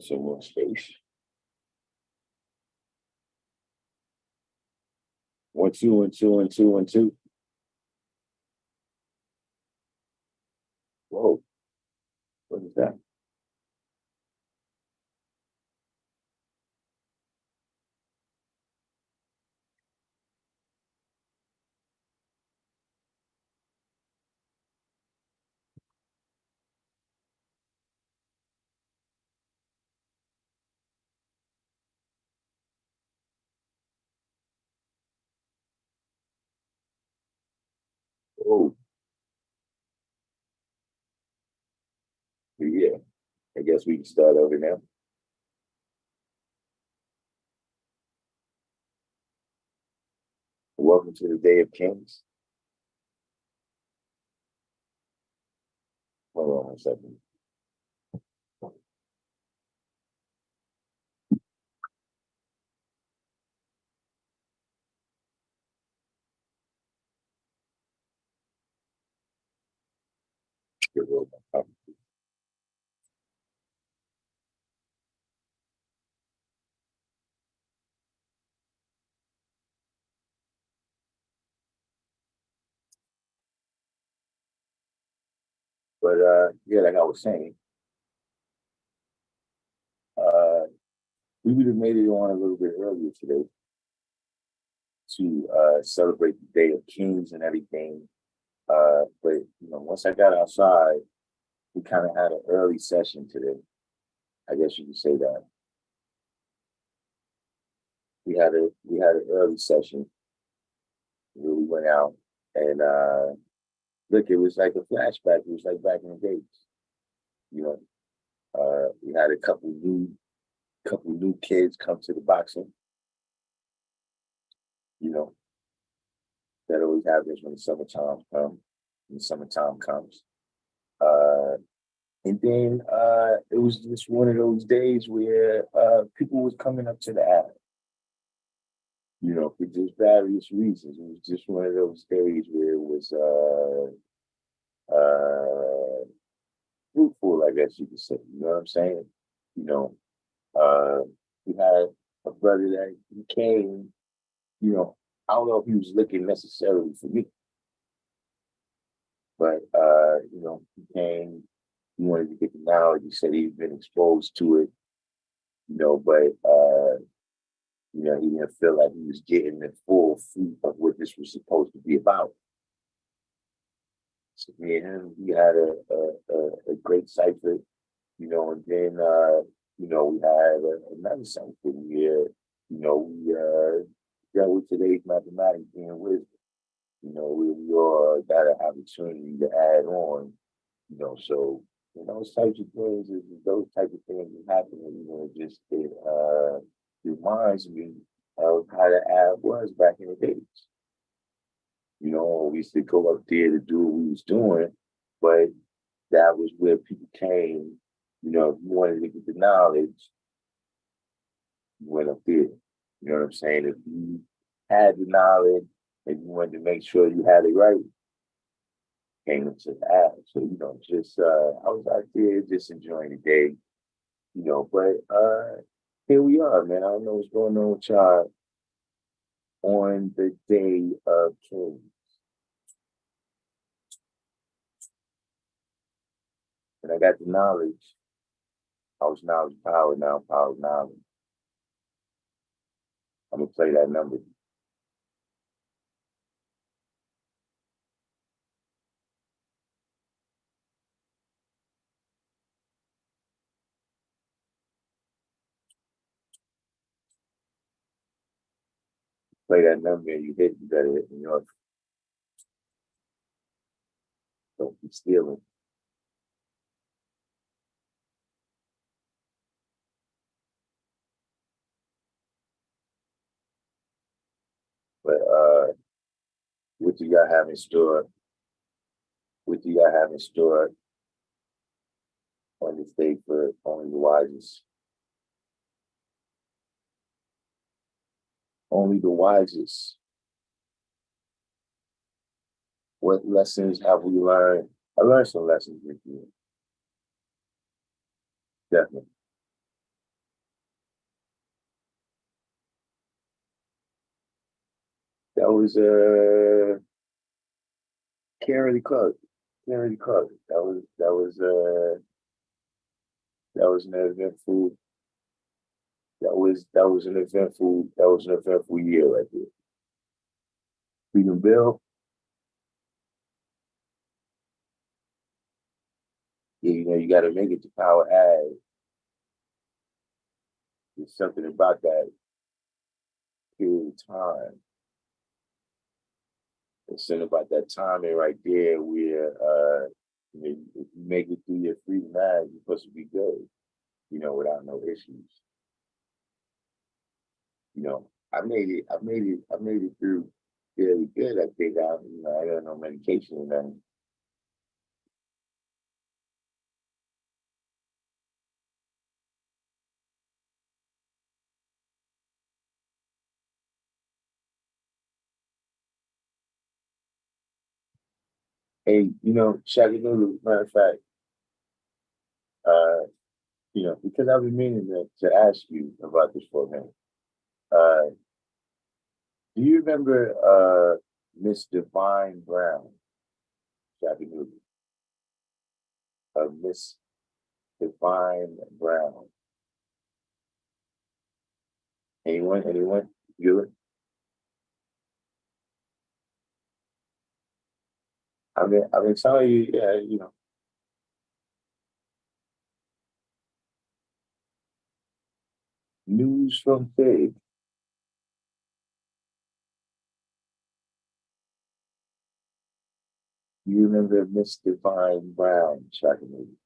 some more space. 1 2 1 2 1 2 1 2. Whoa, what is that? Oh, yeah. I guess we can start over now. Welcome to the Day of Kings. Hold on a second. Get rid of my copy. But yeah, like I was saying, uh, we would have made it on a little bit earlier today to celebrate the Day of Kings and everything. But once I got outside, we kind of had an early session today. I guess you could say that we had an early session where we went out and look, it was like a flashback. It was like back in the days. You know, we had a couple new kids come to the boxing. You know, that always happens when the summertime comes. When the summertime comes. And then it was just one of those days where people was coming up to the ad, for just various reasons. It was just one of those days where it was fruitful, I guess you could say. You know what I'm saying? You know, uh, we had a brother that he came, I don't know if he was looking necessarily for me, but he came, he wanted to get the knowledge. He said he'd been exposed to it, but he didn't feel like he was getting the full fruit of what this was supposed to be about. So me and him, we had a great cipher, and then we had another cipher where, we dealt with today's mathematics and wisdom. We all got an opportunity to add on, so those types of things is those type of things that happen just it reminds me of how the ad was back in the days. We used to go up there to do what we was doing, but that was where people came, if you wanted to get the knowledge, you went up there. You know what I'm saying? If you had the knowledge and you wanted to make sure you had it right, came into the app. So, just I was out there just enjoying the day, but here we are, man. I don't know what's going on with y'all on the Day of Kings. And I got the knowledge. I was knowledge power, now power knowledge. I'm gonna play that number. Play that number and you hit, you better hit New York. Don't be stealing. But what do y'all have in store? What do y'all have in store on this day for only the wisest? Only the wisest. What lessons have we learned? I learned some lessons with you. Definitely. was can't really call it. Can't really call it. That was an eventful. That was an eventful year right there. Freedom Bill. Yeah, you know, you got to make it to Power Ave. There's something about that period of time. There's something about that timing right there where, you know, if you make it through your Freedom Ave, you're supposed to be good, you know, without no issues. You know, I made it through fairly good. I think I got no medication and nothing. And you know, Shaggy Noodle, matter of fact, uh, you know, because I've been meaning to ask you about this for a minute. Uh, do you remember Miss Divine Brown, Shaggy Noodle? Miss Divine Brown. Anyone? Anyone? You? I've been telling you, yeah, you know, news from Fig. You remember Miss Divine Brown, Shaggy Noodle?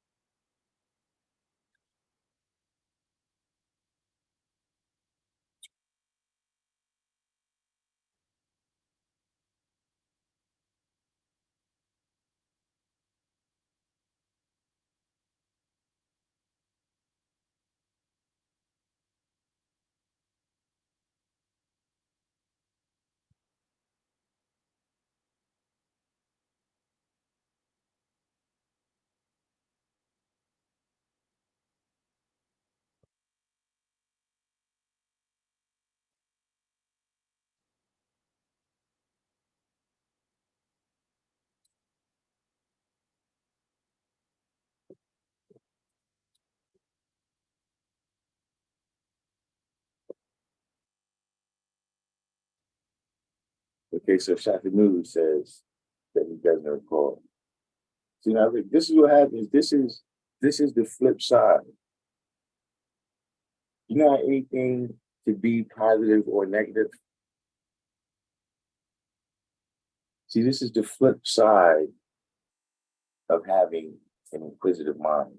Okay, so Shaka Noodle says that he doesn't recall. See, now this is what happens. This is the flip side. You know, anything to be positive or negative. See, this is the flip side of having an inquisitive mind.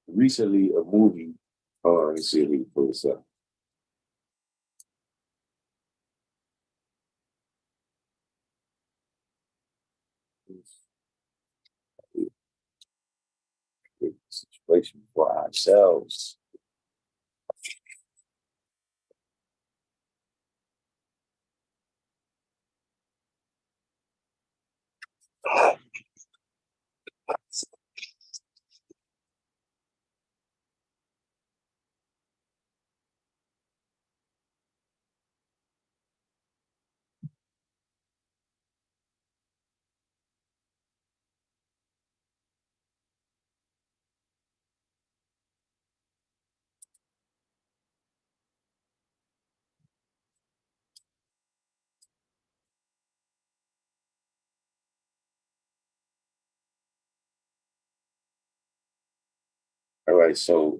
Recently, a movie. Oh, let me see if we can pull this up. Situation for ourselves. All right, so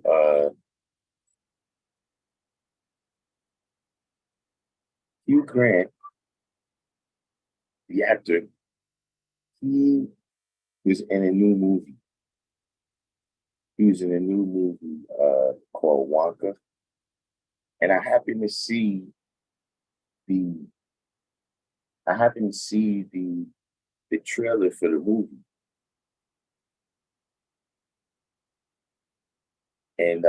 Hugh Grant, the actor, he was in a new movie. He was in a new movie called Wonka, and the I happened to see the trailer for the movie, and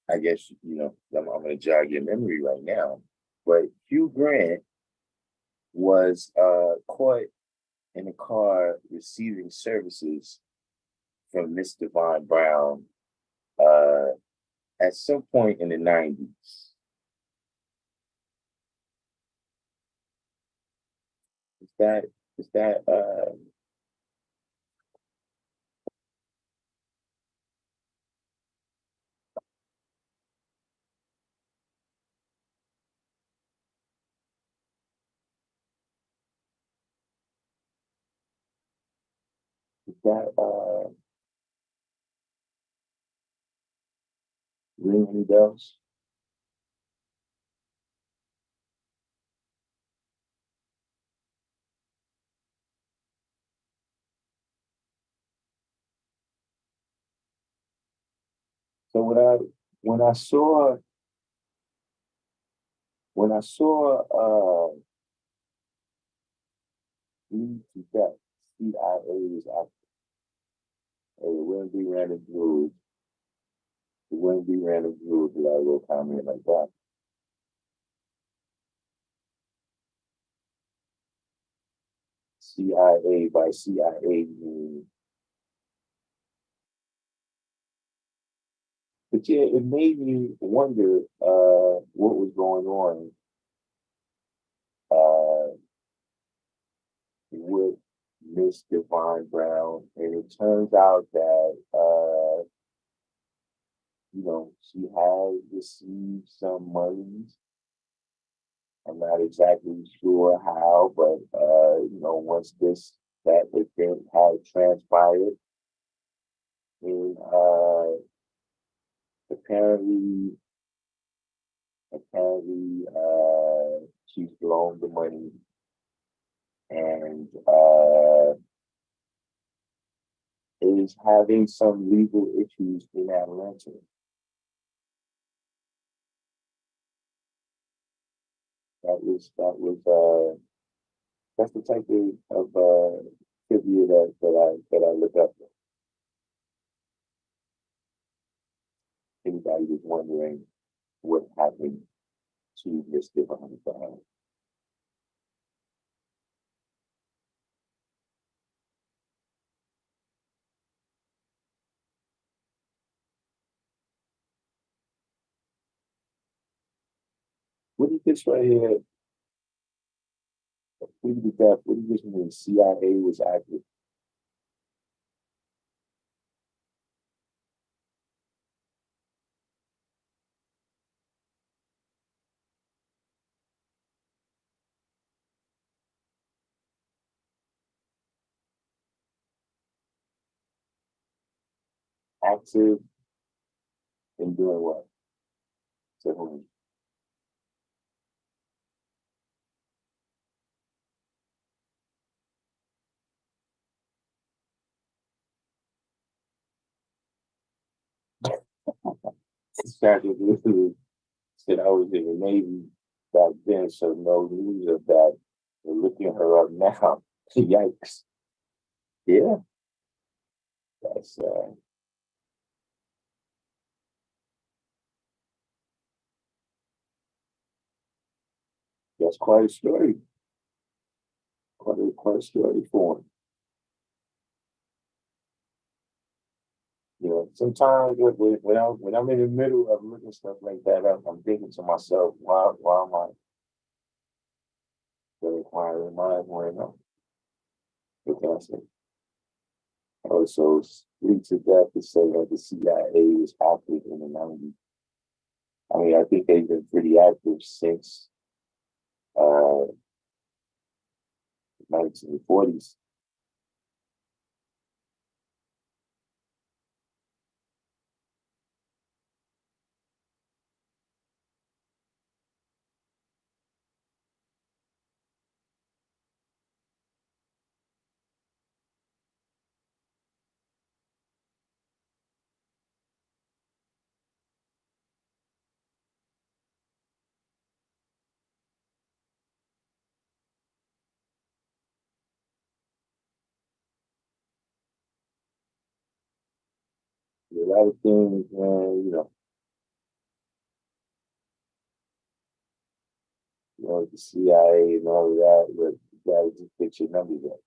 I guess you know I'm going to jog your memory right now. But Hugh Grant was caught in a car receiving services from Miss Divine Brown uh, at some point in the 90s. that is that is that ring any bells? So when I saw when I saw Lead to Death, CIA was active. It wouldn't be random jewels. It wouldn't be random jewels that I will comment like that. CIA by CIA means, but yeah, it made me wonder what was going on uh with Miss Divine Brown, and it turns out that she has received some monies. I'm not exactly sure how, but once that event had transpired, and apparently she's blown the money, and is having some legal issues in Atlanta. That's the type of trivia that I look up. Anybody was wondering what happened to Miss Divine Brown. What is this right here? What did this mean? CIA was active in doing what? To whom? Strategically said I was in the Navy back then, so no news of that. They're looking her up now. Yikes. Yeah, that's that's quite a story. Quite a story for him. Sometimes when I'm in the middle of looking stuff like that up, I'm thinking to myself, why am I the inquiring mind when I'm looking at it? Also, lead to death to say that the CIA was active in the 90s. I mean, I think they've been pretty active since uh 1940s. A lot of things, man, the CIA and all of that, but you gotta just get your numbers up.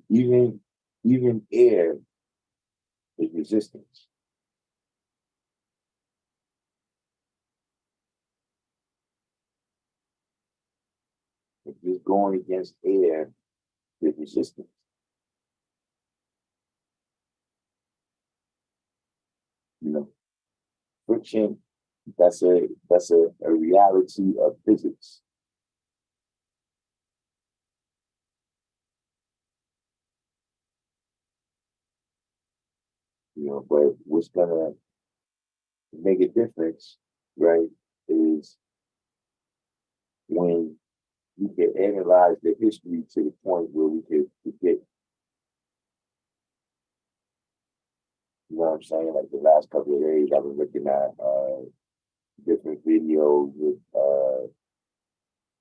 Even even air is resistance. And just going against air with resistance. You know, friction, that's a reality of physics. But what's gonna make a difference, right, is when we can analyze the history to the point where we can predict, you know what I'm saying? Like the last couple of days, I've been looking at different videos with,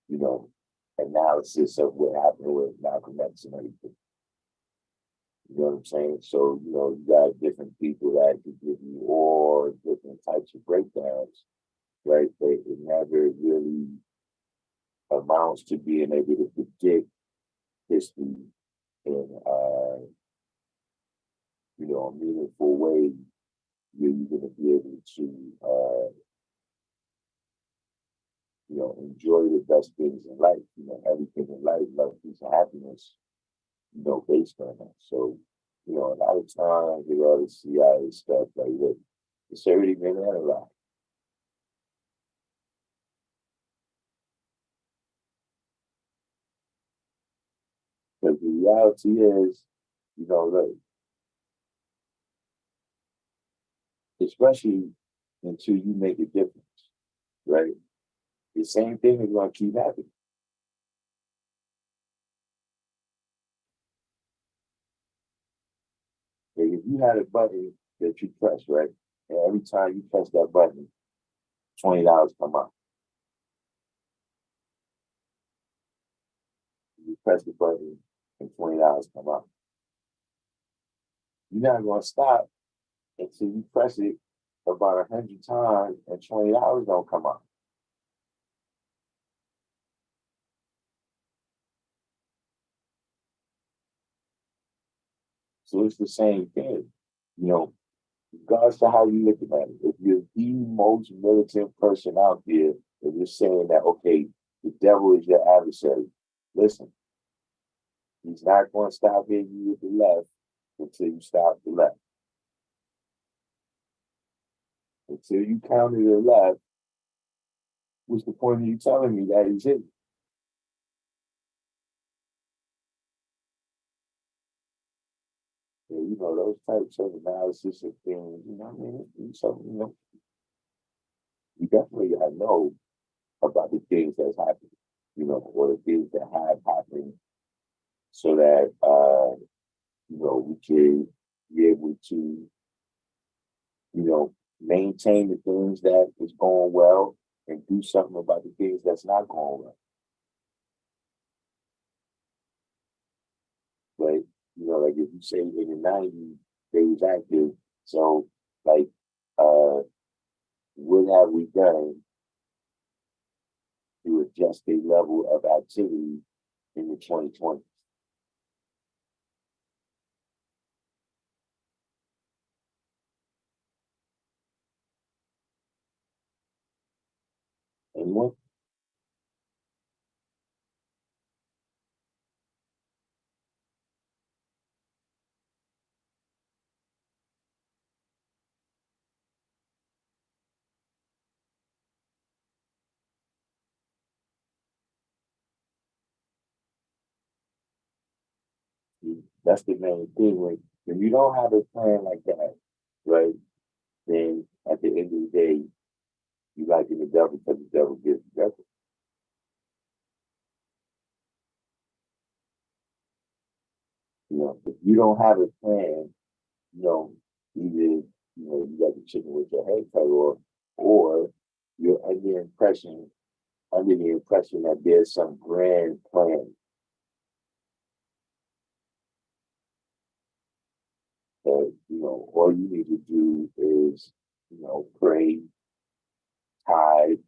you know, analysis of what happened with Malcolm X and everything. You know what I'm saying? So, you got different people that can give you all different types of breakdowns, right? But it never really amounts to being able to predict history in, a meaningful way where you're going to be able to, enjoy the best things in life. Everything in life, love, peace, and happiness, based on that. So, a lot of times with all the CIA stuff, like, look, it's already been analyzed. But the reality is, look, especially until you make a difference, right? The same thing is going to keep happening. Like if you had a button that you press, right? And every time you press that button, $20 come up. You press the button and $20 come up. You're not going to stop until you press it about 100 times and $20 don't come up. So it's the same thing, you know, regardless to how you look at it. If you're the most militant person out there, and you're saying that, okay, the devil is your adversary, listen, he's not going to stop hitting you with the left until you stop the left. Until you counter the left, what's the point of you telling me that he's hitting? Those types of analysis of things, I mean, so, you definitely I know about the things that's happening, or the things that have happened so that, we can be able to, maintain the things that is going well and do something about the things that's not going well. But, like if you say in the 90s, they was active. So, like, what have we done to adjust the level of activity in the 2020s? And what that's the main thing. When you don't have a plan like that, right? Then at the end of the day, you like in the devil because the devil gives the devil. If you don't have a plan, either you got the chicken with your head cut off, or you're under the impression that there's some grand plan that all you need to do is pray, tithe,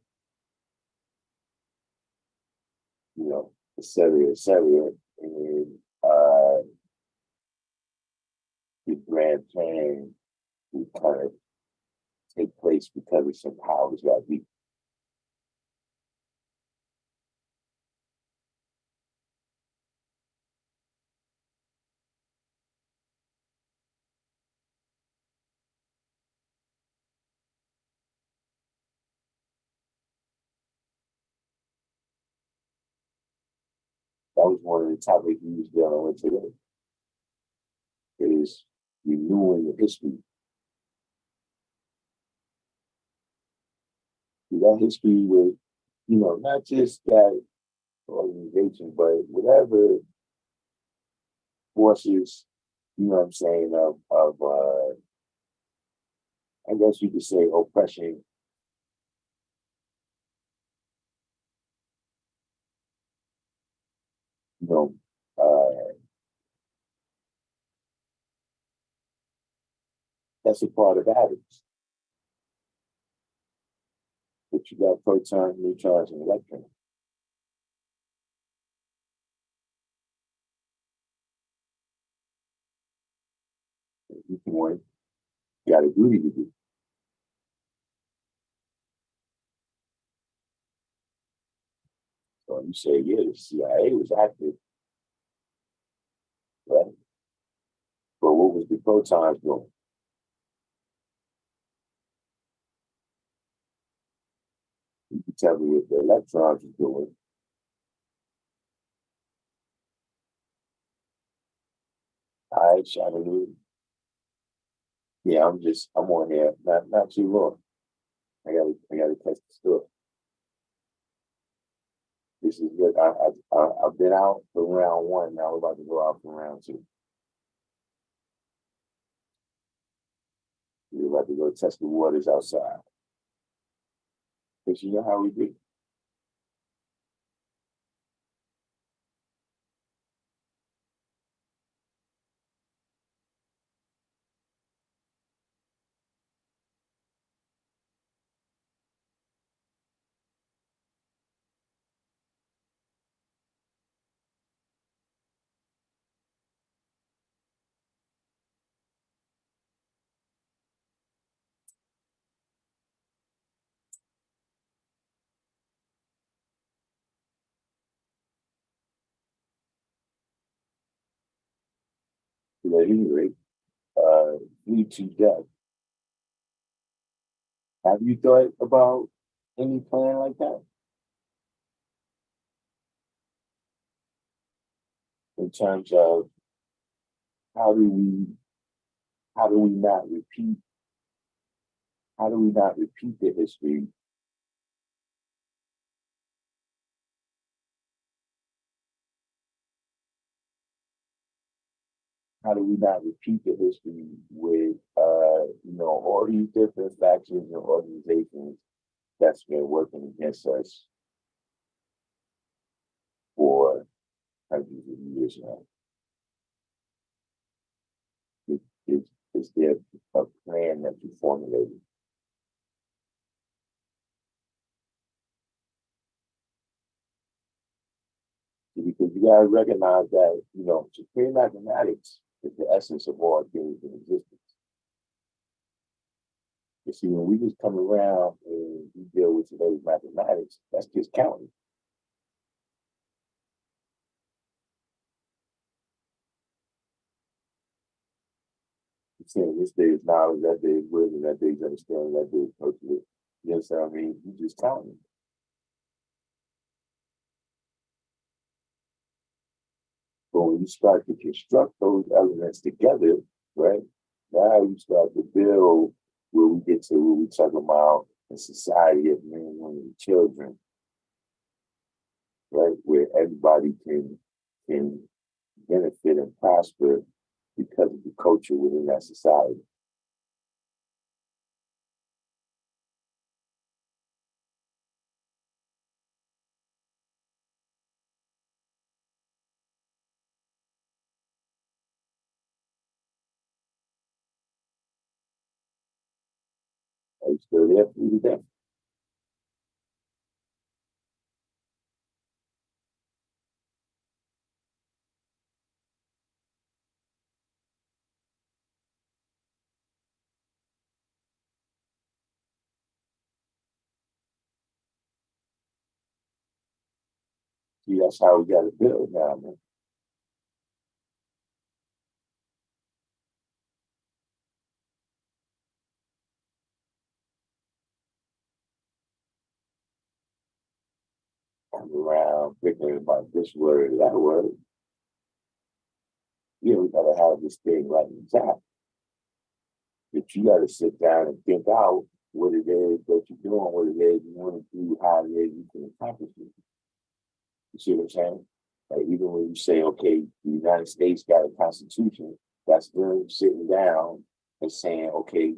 et cetera, and the grand plan will kind of take place because of some powers that be. that was one of the topics we was dealing with today. Is renewing the history. That history with, not just that organization, but whatever forces, what I'm saying, of I guess you could say oppression, you know, that's a part of atoms. But you got protons, neutrons, and electrons. You can work, you got a duty to do. So you say, yeah, the CIA was active, right? But what was the protons doing? You can tell me what the electrons are doing. All right, Shannon. Yeah, I'm on here. Not too long. I gotta test the stuff. This is good. I've been out for round one. Now we're about to go out for round two. We're about to go test the waters outside. Because you know how we do. But at any rate, lead to death. Have you thought about any plan like that in terms of how do we how do we not repeat the history? How do we not repeat the history with all these different factions and organizations that's been working against us for hundreds of years now? Is there a plan that you formulated? Because you gotta recognize that, supreme mathematics is the essence of all things in existence. You see, when we just come around and we deal with today's mathematics, that's just counting. You're saying this day is knowledge, that day is wisdom, that day is understanding, that day is virtue. You understand what I mean? You just counting. But when you start to construct those elements together, right? Now you start to build where we get to where we talk about a society of men, women, and children, right? Where everybody can benefit and prosper because of the culture within that society. Are you still there for you today? See, that's how we got to build now, man. come around thinking about this word or that word. Yeah, we gotta have this thing right in top. But you gotta sit down and think out what it is that you're doing, what it is you want to do, how it is you can accomplish it. You see what I'm saying? Like even when you say, okay, the United States got a constitution, that's them sitting down and saying, okay,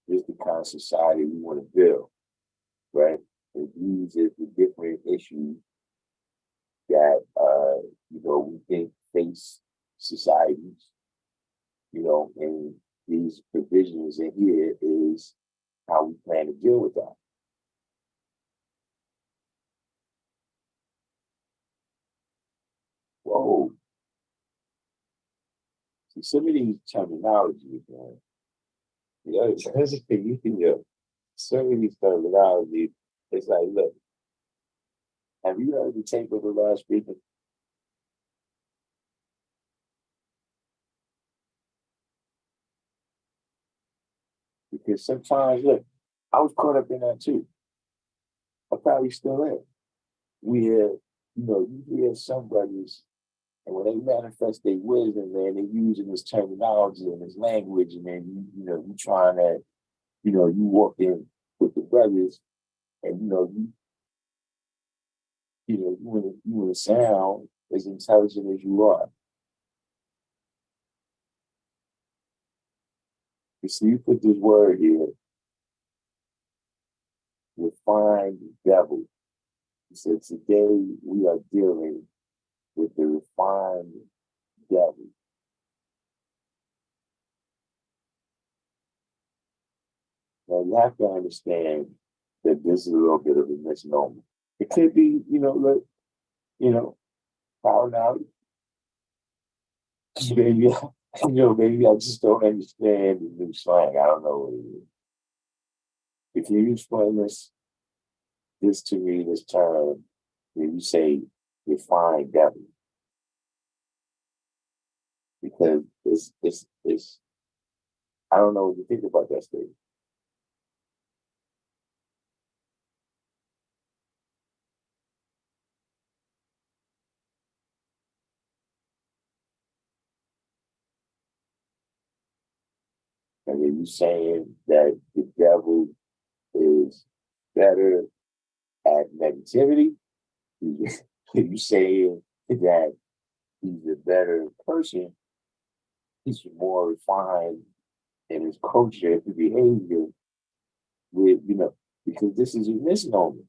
this is the kind of society we want to build, right? And these are the different issues that we think face societies, and these provisions in here is how we plan to deal with that. Whoa. See, some of these terminologies, man. That's the thing, some of these terminologies, it's like, look, have you heard the tape of the last speaker? Because sometimes, look, I was caught up in that too. I probably still am. We hear, you hear some brothers, and when they manifest their wisdom, man, they using this terminology and this language, and then you trying to, you walk in with the brothers, and you want to sound as intelligent as you are. You see, you put this word here, refined devil. He said, today we are dealing with the refined devil. Now you have to understand that this is a little bit of a misnomer. It could be, look, power now, maybe, maybe I just don't understand the new slang. I don't know what it is. If you explain this to me, this term, when you say refined devil, because it's I don't know what you think about that statement. And are you saying that the devil is better at negativity? Are you saying that he's a better person? He's more refined in his culture and behavior with, because this is a misnomer.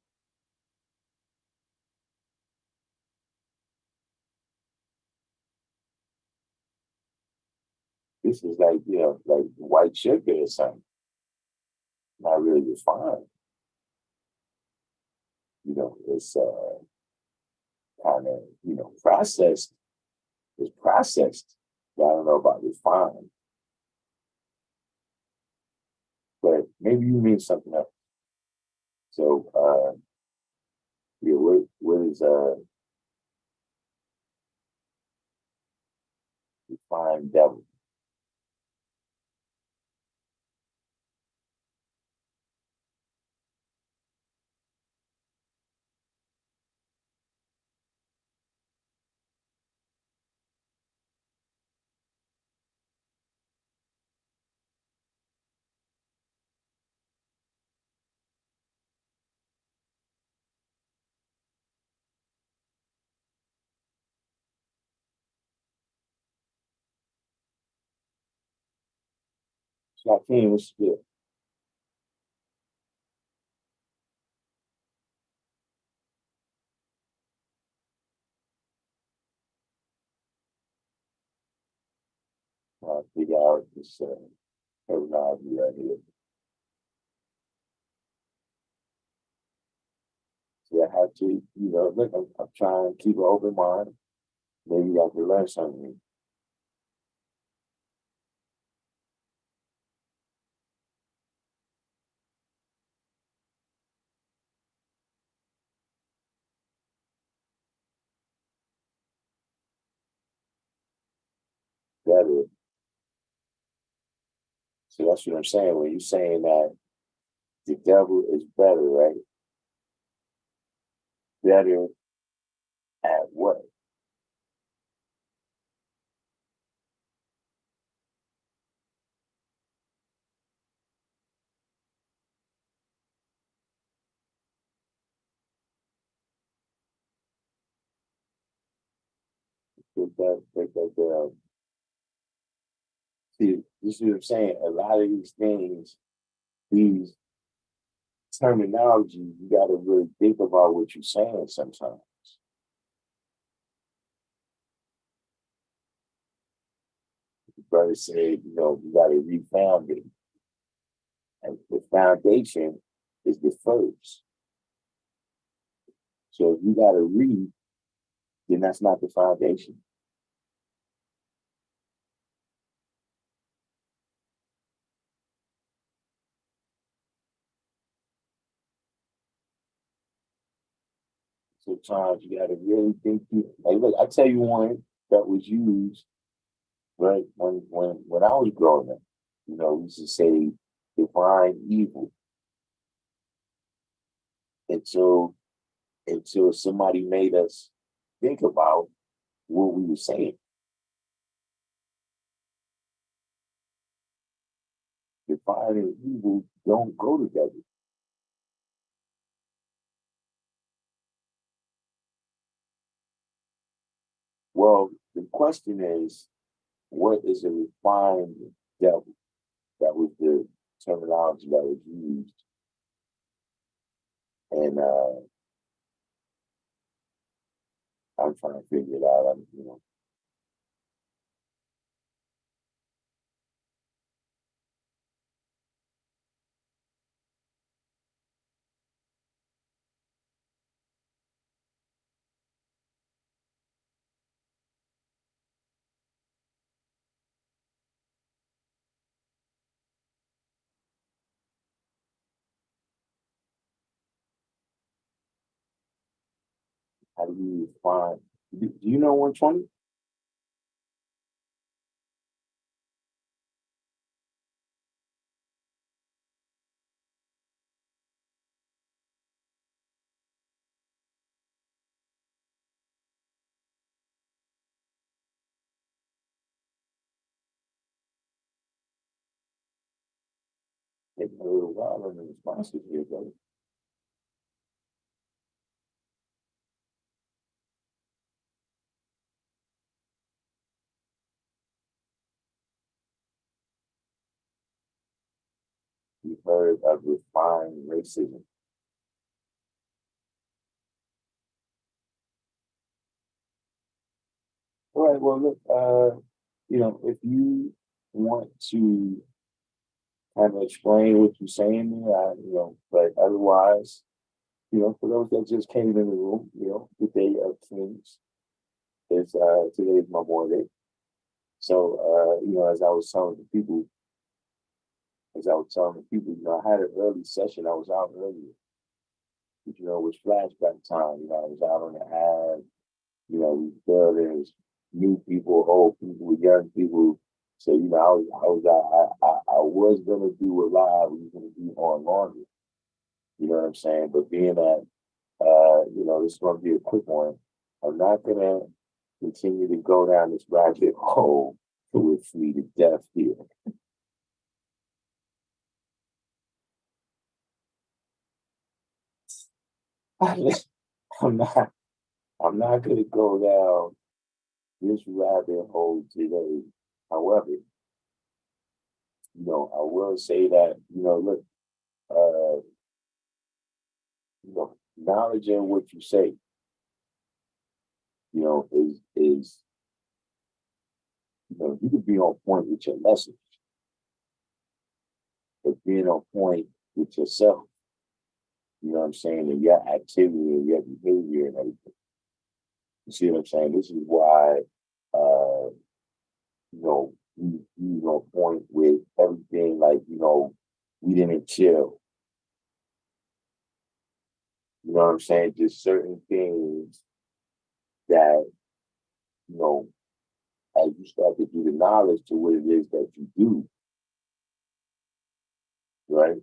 This is like, like white sugar or something, not really refined. It's kind of, processed. It's processed. But I don't know about refined. But maybe you mean something else. So, yeah, what is refined devil? So I can't even spit. Figure out this terminology right here. So I have to, look, I'm trying to keep an open mind. Maybe I can learn something better. So that's what I'm saying. When you're saying that the devil is better, right? Better At what? Break that down. See, this is what I'm saying. A lot of these things, these terminology, you got to really think about what you're saying sometimes. The brother said, you got to refound it. And the foundation is the first. So if you got to read, then that's not the foundation. Sometimes you got to really think through. Like, look, I tell you one that was used right when I was growing up. We used to say divine evil until somebody made us think about what we were saying. Divine and evil don't go together. Well, the question is, what is a refined devil? That was the terminology that was used. And I'm trying to figure it out. How do you refine? Do you know 120? Taking a little while on the responses here, brother. You've heard of refined racism. All right, well, look, if you want to kind of explain what you're saying there, but otherwise, for those that just came in the room, the day of Kings is today is my boy day. So, as I was telling the people, I had an early session. I was out earlier, but, it was flashback time. I was out on the ad, there's new people, old people, young people. So, I was gonna do a live. We was gonna do on longer. You know what I'm saying? But being that, this is gonna be a quick one. I'm not gonna continue to go down this rabbit hole with me to death here. I'm not. I'm not gonna go down this rabbit hole today. However, I will say that, look, uh, knowledge in what you say, is you can be on point with your message, but being on point with yourself, you know what I'm saying, and your activity and your behavior and everything. You see what I'm saying? This is why, we on point with everything. Like, we didn't chill. You know what I'm saying? Just certain things that, you know, as you start to do the knowledge to what it is that you do, right?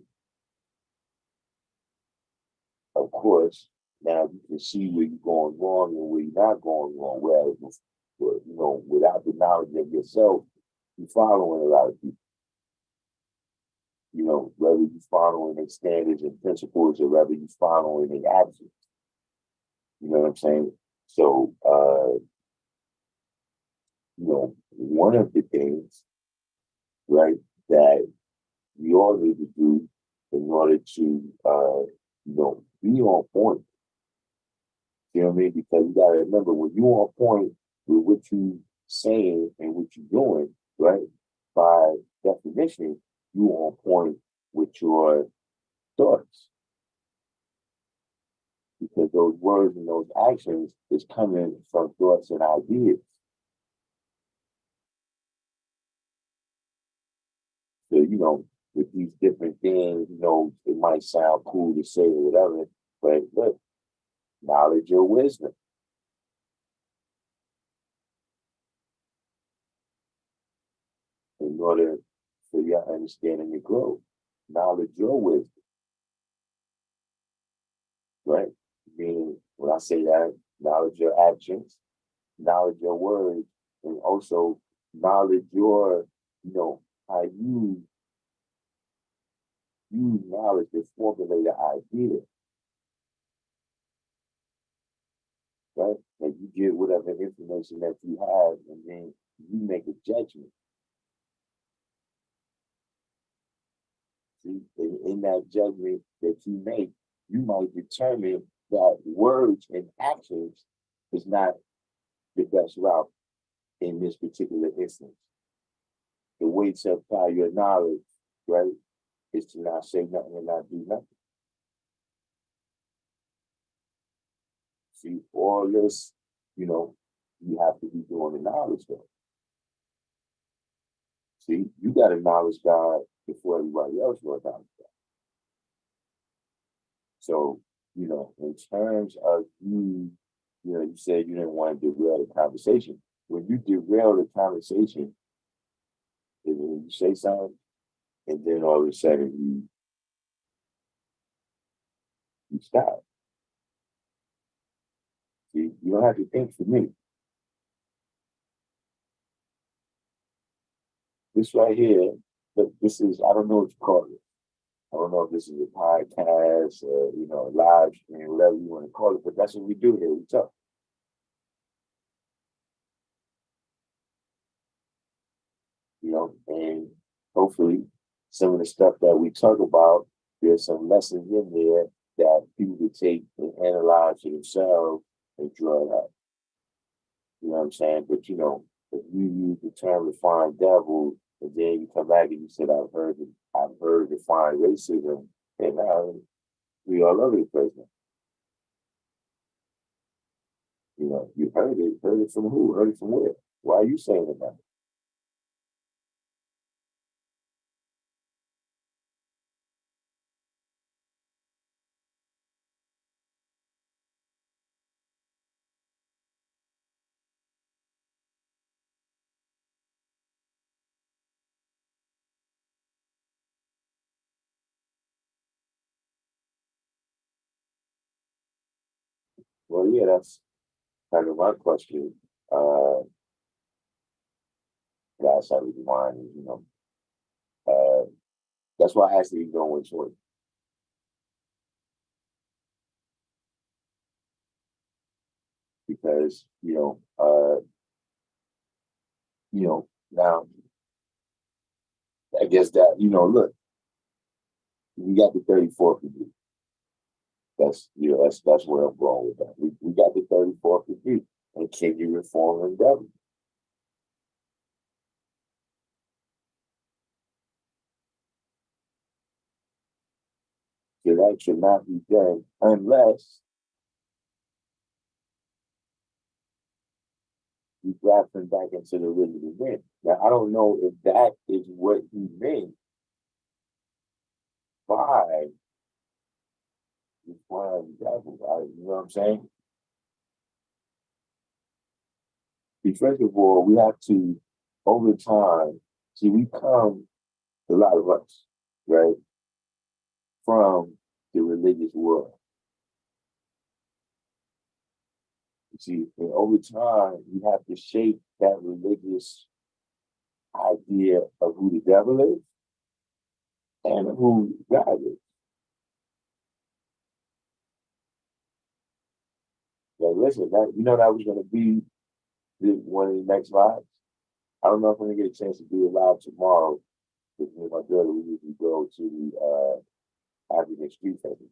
Of course, Now you can see where you're going wrong and where you're not going wrong. Whereas, without the knowledge of yourself, you're following a lot of people. Whether you're following their standards and principles or whether you're following their actions. You know what I'm saying? So, one of the things, right, that we all need to do in order to, be on point. You know what I mean? Because you gotta remember when you're on point with what you saying and what you're doing, right? By definition, you on point with your thoughts. Because those words and those actions is coming from thoughts and ideas. So, with these different things, it might sound cool to say or whatever, but look, knowledge or wisdom. In order for your understanding to grow, knowledge or wisdom, right? Meaning, when I say that, knowledge your actions, knowledge your words, and also knowledge your, how you use knowledge to formulate an idea, right? And you get whatever information that you have, and then you make a judgment. See, in that judgment that you make, you might determine that words and actions is not the best route in this particular instance. The way to apply your knowledge, right, is to not say nothing and not do nothing. See, all this, you have to be doing the knowledge though. See, you got to acknowledge God before everybody else will acknowledge God. So, in terms of you said you didn't want to derail the conversation. When you derail the conversation, when you say something, and then all of a sudden you stop. See, you don't have to think for me. This right here, this is, I don't know what you call it. I don't know if this is a podcast or, a live stream, whatever you want to call it, but that's what we do here. We talk. And hopefully some of the stuff that we talk about, there's some lessons in there that people can take and analyze for themselves and draw it up. You know what I'm saying? But if you use the term refined devil, and then you come back and you said, I've heard defined racism, and now we all over the place now. You heard it. Heard it from who? Heard it from where? Why are you saying it now? Well, yeah, that's kind of my question. Uh, that's how we define it, Uh, that's why I asked you going which one. Because, now I guess that, look, we got the 34th degree. That's where I'm going with that. We got the 34th degree. And can you reform and govern? So that should not be done unless you grab him back into the original wind. Now, I don't know if that is what he meant by reform and govern. You know what I'm saying? First of all, we have to, over time, see, we come, a lot of us, right, from the religious world. See, and over time, you have to shape that religious idea of who the devil is and who God is. Like, listen, that that was going to be one of the next lives. I don't know if I'm going to get a chance to do it live tomorrow. Because me and my daughter, we usually go to the African Street Festival.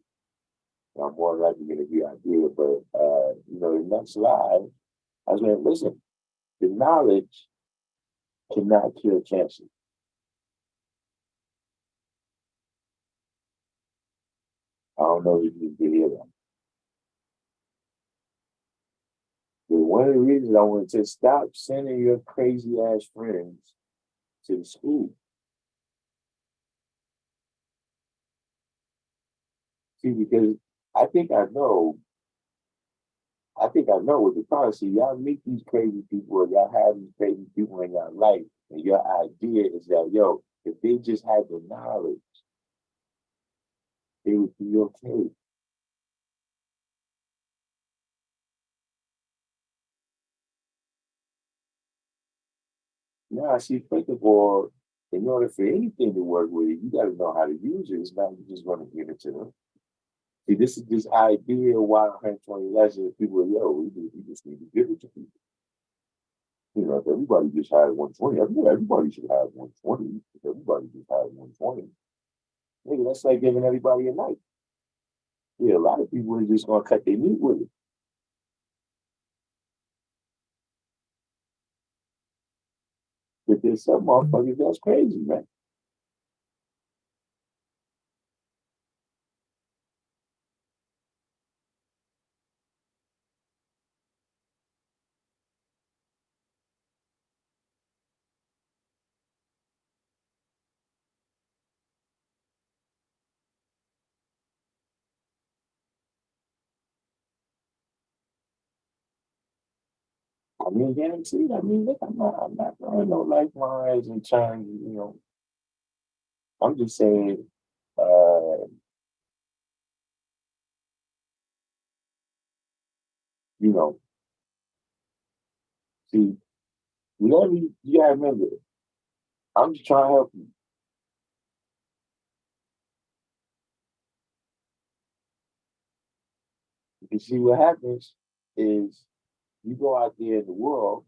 And I'm more likely going to be out here, but the next live, I was going to listen. The knowledge cannot cure cancer. I don't know if you can hear that. But one of the reasons I want to stop sending your crazy ass friends to the school. See, because I think I know, what the policy. Y'all meet these crazy people, or y'all have these crazy people in your life, and your idea is that, yo, if they just had the knowledge, they would be okay. Now, see, first of all, in order for anything to work with it, you got to know how to use it. It's not you just want to give it to them. See, this is this idea why 120 lessons, people are, yo, we just need to give it to people. If everybody just had 120, everybody should have 120. If everybody just had 120, nigga, that's like giving everybody a knife. Yeah, a lot of people are just gonna cut their meat with it. But there's some motherfuckers that's crazy, man. I mean, guaranteed. I mean, look, I'm not throwing no lifelines and trying, I'm just saying, uh, you know, see, whatever you gotta remember, I'm just trying to help you. You see, what happens is you go out there in the world,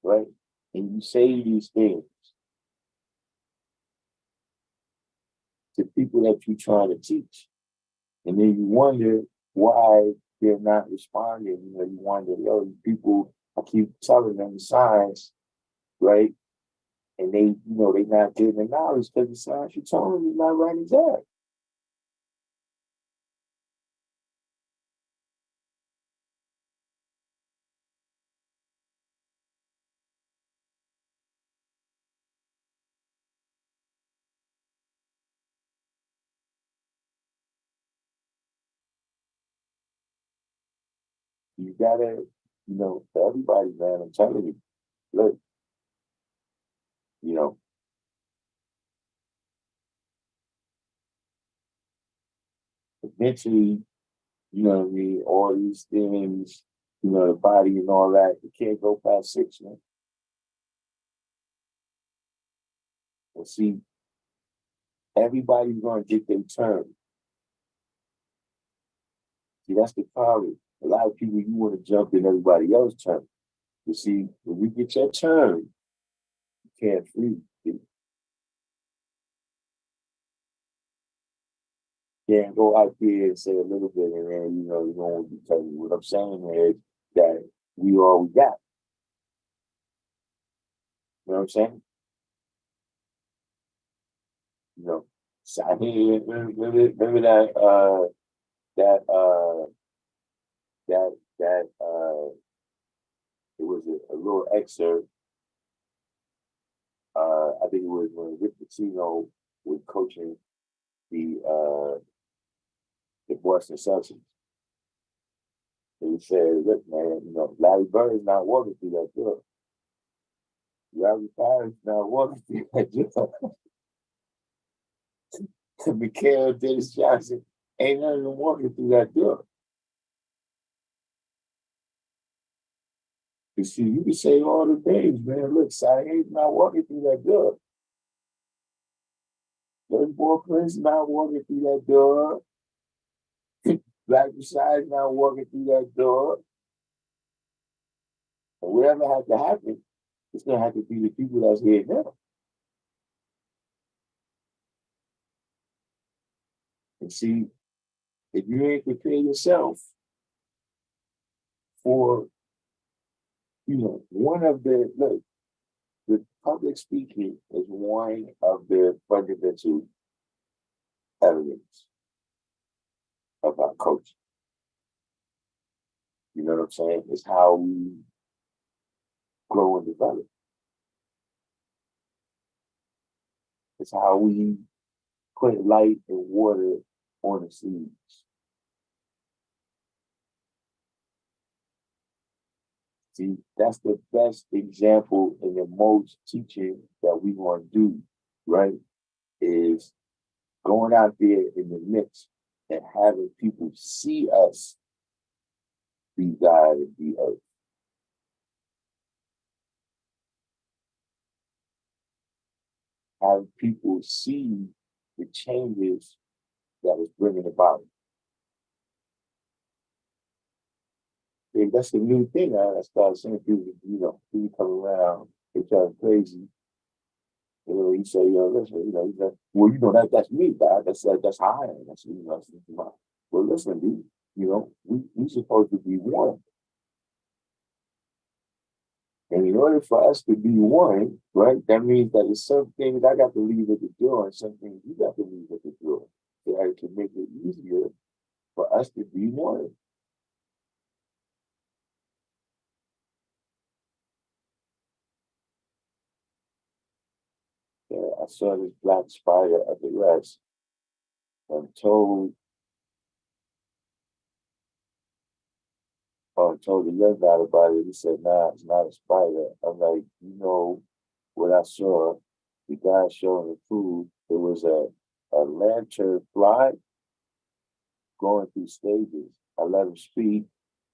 right, and you say these things to people that you're trying to teach. And then you wonder why they're not responding. You wonder, yo, these people, I keep telling them the signs, right? And they not getting the knowledge because the signs you're telling them is not right and exact. You gotta, for everybody, man, I'm telling you, look, you know, eventually, what I mean, all these things, the body and all that, you can't go past 6, man. Well, see, everybody's gonna get their turn. See, that's the problem. A lot of people, you want to jump in everybody else's turn. You see, when you get your turn, you can't free. You can't go out there and say a little bit, and then you don't be telling me. What I'm saying is that we all we got. You know what I'm saying? So I mean, remember that that it was a little excerpt. I think it was when Rick Pitino was coaching the Boston Celtics. And he said, "Look, man, Larry Bird is not walking through that door. Larry Bird is not walking through that door. Mikhail Dennis Johnson ain't none of them walking through that door." You see, you can say all the things, man. Look, Saeed's not walking through that door. Those boyfriends not walking through that door. Black Besides not walking through that door. And whatever has to happen, it's gonna have to be the people that's here now. And see, if you ain't prepare yourself for, one of the public speaking is one of the fundamental elements of our culture. You know what I'm saying? It's how we grow and develop. It's how we put light and water on the seeds. See, that's the best example and the most teaching that we want to do, right? Is going out there in the midst and having people see us be God and be earth. Having people see the changes that was bringing about. And that's the new thing. I started seeing people, people come around, they try crazy. You say, listen, well, that's me, God. That's how I am. That's my. Well, listen, dude, we supposed to be one. And in order for us to be one, right, that means that there's some things I got to leave at the door and some things you got to leave at the door. So that it can make it easier for us to be one. I saw this black spider at the rest. I'm told the young guy about it. He said, nah, it's not a spider. I'm like, what I saw, the guy showing the food, it was a lantern fly going through stages. I let him speak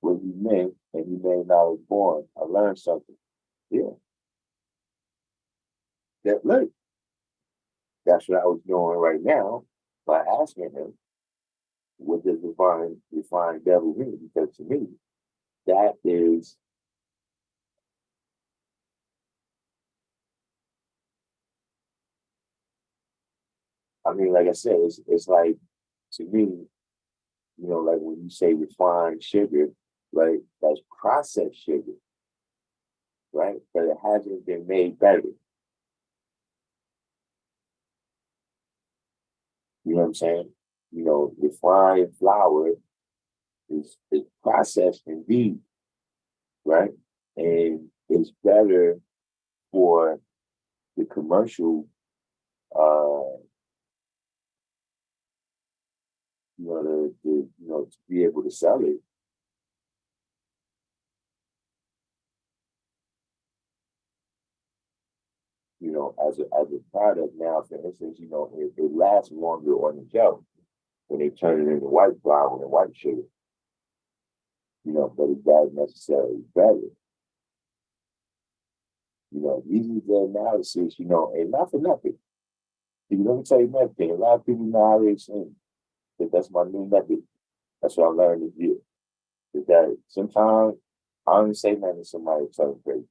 what he meant, and he made I was born. I learned something. Yeah. Look, that's what I was doing right now by asking him, what does define devil mean? Because to me, that is, like I said, it's like, to me, like when you say refined sugar, right? That's processed sugar, right? But it hasn't been made better. You know what I'm saying? Refined flour is processed indeed, right? And it's better for the commercial, uh, to be able to sell it, as a product. Now, for instance, it lasts longer on the shelf when they turn it into white flour and white sugar, but it doesn't necessarily better. These are the analysis, and not for nothing. Let me tell you another thing. A lot of people know how they sing. That's my new method. That's what I learned this year. Is that sometimes I don't say nothing to somebody talking crazy.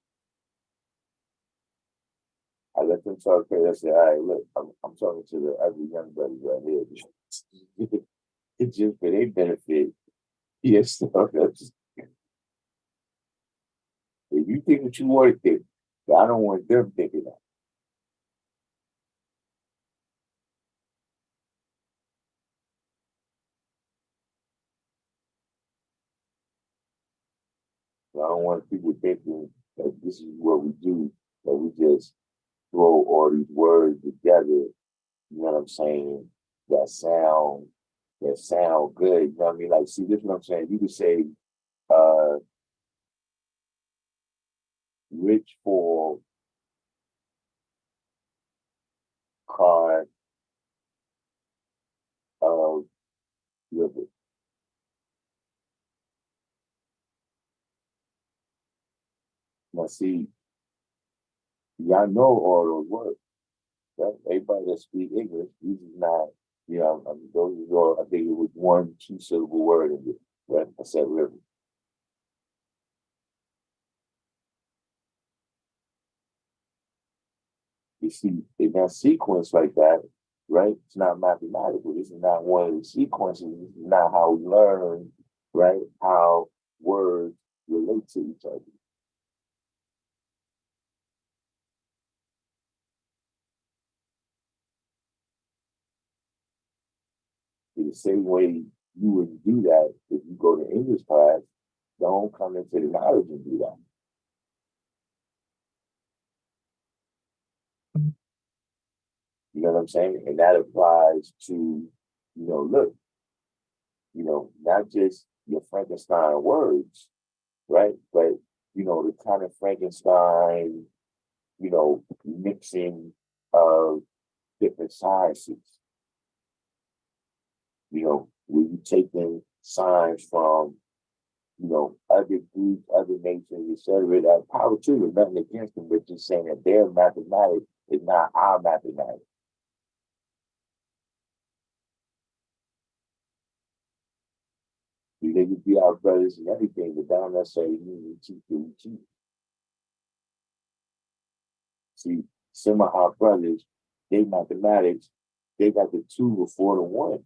I let them talk crazy. I say, all right, look, I'm talking to the every young buddy right here. It's just for their benefit. Yes, so if you think what you want to think, but I don't want them thinking that. I don't want people thinking that this is what we do, that we just throw all these words together, you know what I'm saying, that sound good. You know what I mean? Like, see, this is what I'm saying. You could say uh rich for card of river. Now, see, y'all know all those words, right? Everybody that speak English, this is not, I mean, those are all, I think it was one, two syllable word in it, right? I said river. You see, in that sequence like that, right? It's not mathematical. This is not one of the sequences. This is not how we learn, right? How words relate to each other. In the same way you wouldn't do that if you go to English class, don't come into the knowledge and do that. You know what I'm saying? And that applies to, look, not just your Frankenstein words, right? But, the kind of Frankenstein, mixing of different sciences, where you taking signs from, other groups, other nations, etc. That power too, there's nothing against them, but just saying that their mathematics is not our mathematics. They could be our brothers and everything, but don't necessarily mean we teach what we teach. See, some of our brothers, they mathematics, they got the two before the one,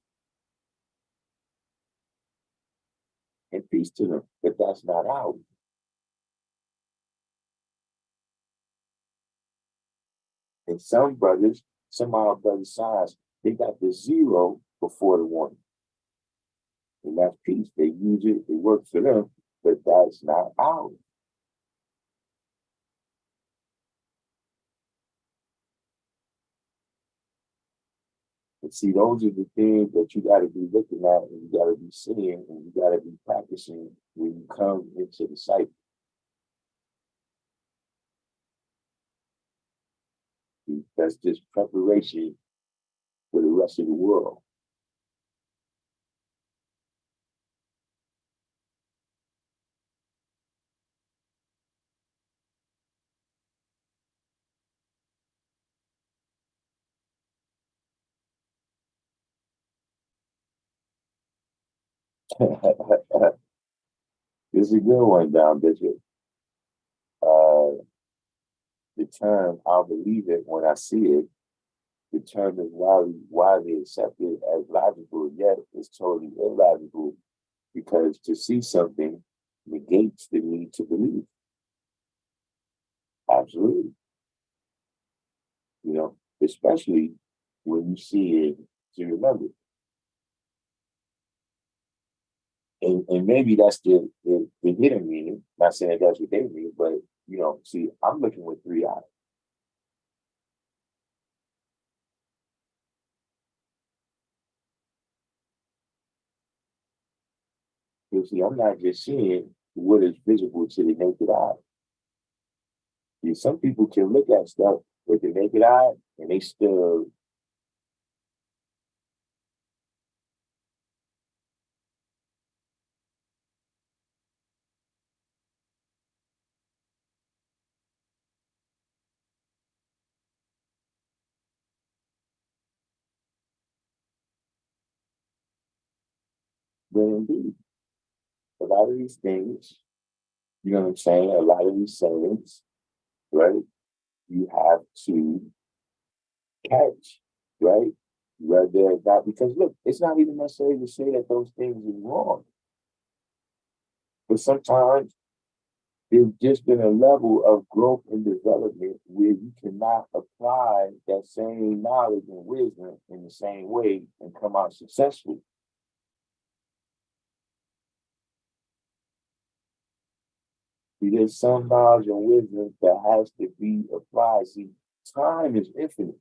and peace to them. But that's not ours. And some brothers, some of our brothers' sides, they got the zero before the one. And that's peace. They use it, it works for them, but that's not ours. And see, those are the things that you got to be looking at and you got to be seeing and you got to be practicing when you come into the cycle. That's just preparation for the rest of the world. This is a good one, Down Bishop. Uh, the term "I'll believe it when I see it" the term is widely accepted as logical, yet it's totally illogical because to see something negates the need to believe. Absolutely. Especially when you see it to remember. And maybe that's the hidden meaning. Not saying that that's what they mean, but see, I'm looking with three eyes. You see, I'm not just seeing what is visible to the naked eye. See, some people can look at stuff with the naked eye and they still but indeed. A lot of these things, you know what I'm saying? A lot of these sayings, right? You have to catch, right? Whether that because look, it's not even necessary to say that those things are wrong. But sometimes there's just been a level of growth and development where you cannot apply that same knowledge and wisdom in the same way and come out successful. There's some knowledge and wisdom that has to be applied. See, time is infinite,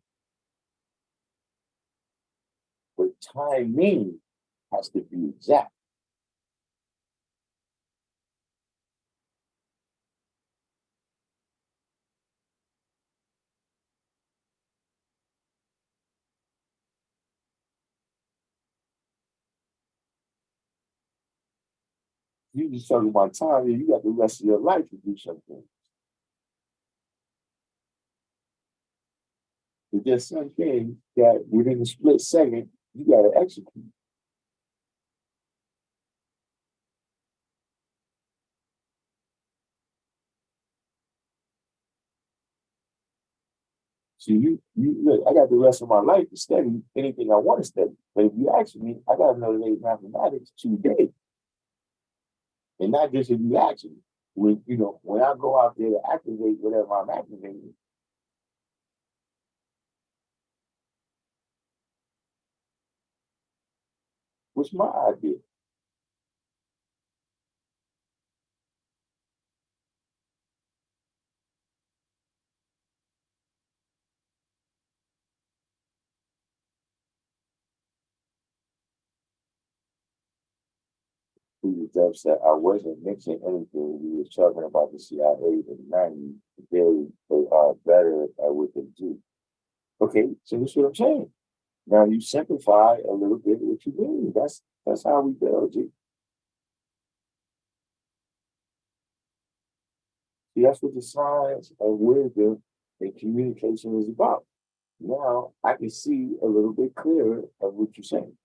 but timing has to be exact. You just talking about time, and you got the rest of your life to do something. But there's some things that within a split second, you got to execute. So you look, I got the rest of my life to study anything I want to study. But if you ask me, I got to know the mathematics today. And not just if you ask me. When I go out there to activate whatever I'm activating, what's my idea? He was upset. I wasn't mixing anything. We was talking about the CIA in the 90s. They are better at what they do. Okay, so that's what I'm saying. Now you simplify a little bit what you mean. That's how we build it. See, that's what the science of wisdom and communication is about. Now I can see a little bit clearer of what you're saying.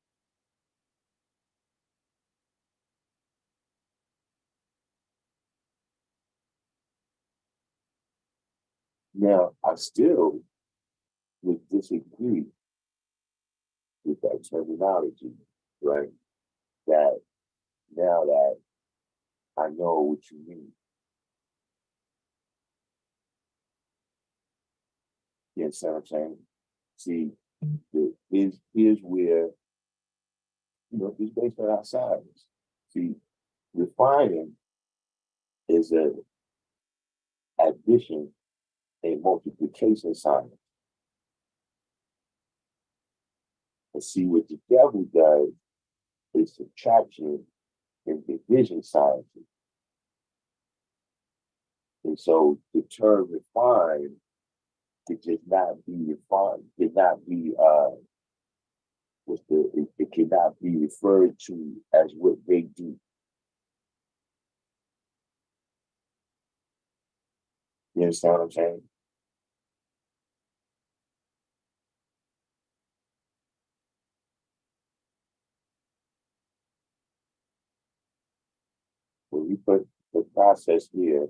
Now I still would disagree with that terminology, right? That now that I know what you mean, you understand what I'm saying? See, here's where it's based on our science. See, refining is a addition and multiplication science. And see what the devil does is subtraction and division sciences. And so the term refine could just not be refined, could not be it cannot be referred to as what they do. You understand what I'm saying? When we put the process here,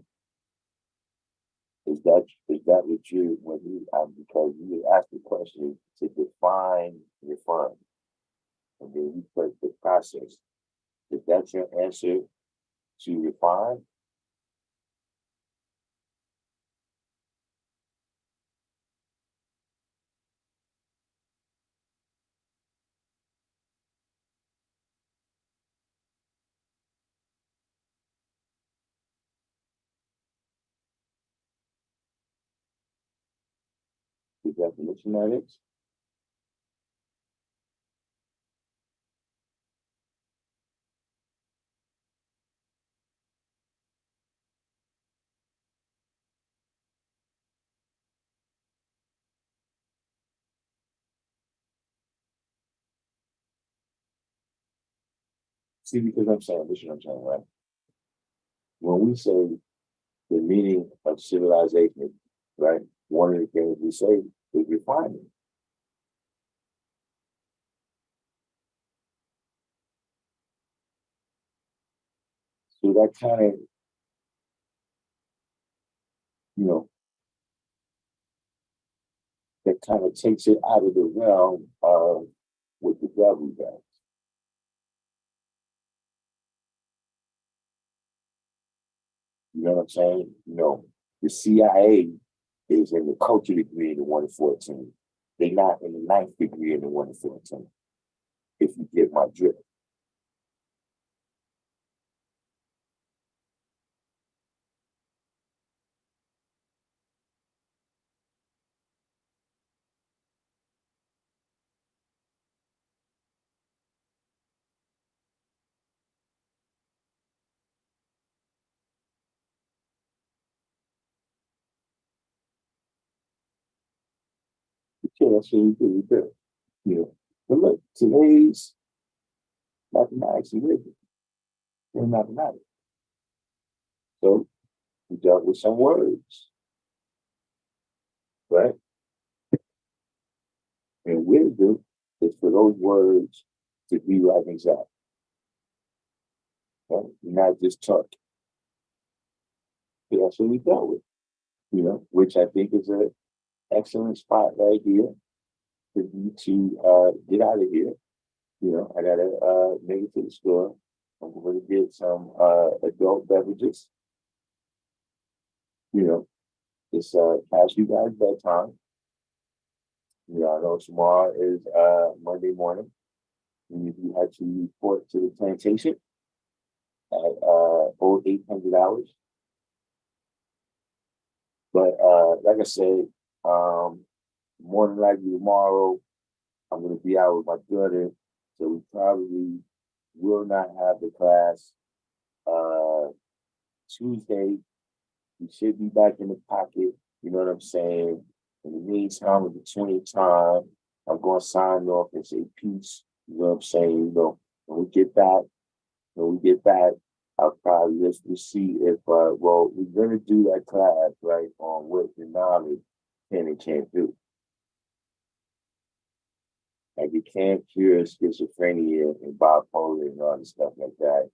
is that what you when you because you asked the question to define refine, and then you put the process. Is that your answer to refine? The definition of it? See, because I'm saying this is what I'm saying, right? When we say the meaning of civilization, right? One of the things we say is refinement. So that kind of, you know, that kind of takes it out of the realm of what the devil does. You know what I'm saying? The CIA is in the culture degree in the 1 to 14. They're not in the ninth degree in the 1 to 14, if you get my drift. Yeah, that's what we do. We do. But look, today's mathematics is rigid in mathematics. So we dealt with some words, right? And wisdom is for those words to be like exact, right? Not just talk. That's what we dealt with, which I think is an excellent spot right here for you to get out of here. I gotta make it to the store. I'm going to get some adult beverages. You know, it's past you guys bedtime. I know tomorrow is Monday morning. You had to report to the plantation at over $800. But like I said, more than likely tomorrow I'm gonna be out with my daughter, so we probably will not have the class Tuesday. We should be back in the pocket. You know what I'm saying? In the meantime, in between time, I'm gonna sign off and say peace. You know what I'm saying? When we get back, I'll probably just to see if we're gonna do that class right on what the knowledge can and can't do. Like you can't cure schizophrenia and bipolar and all the stuff like that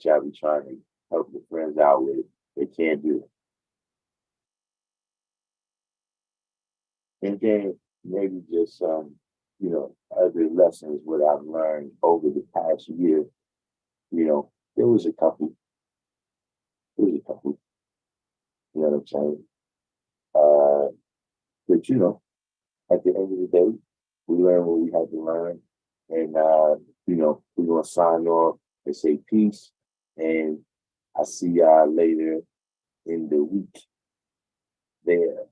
y'all be trying to help your friends out with. They can't do it. And then maybe just other lessons what I've learned over the past year. There was a couple. There was a couple. You know what I'm saying? But at the end of the day, we learned what we had to learn, and we're gonna sign off and say peace. And I see y'all later in the week there.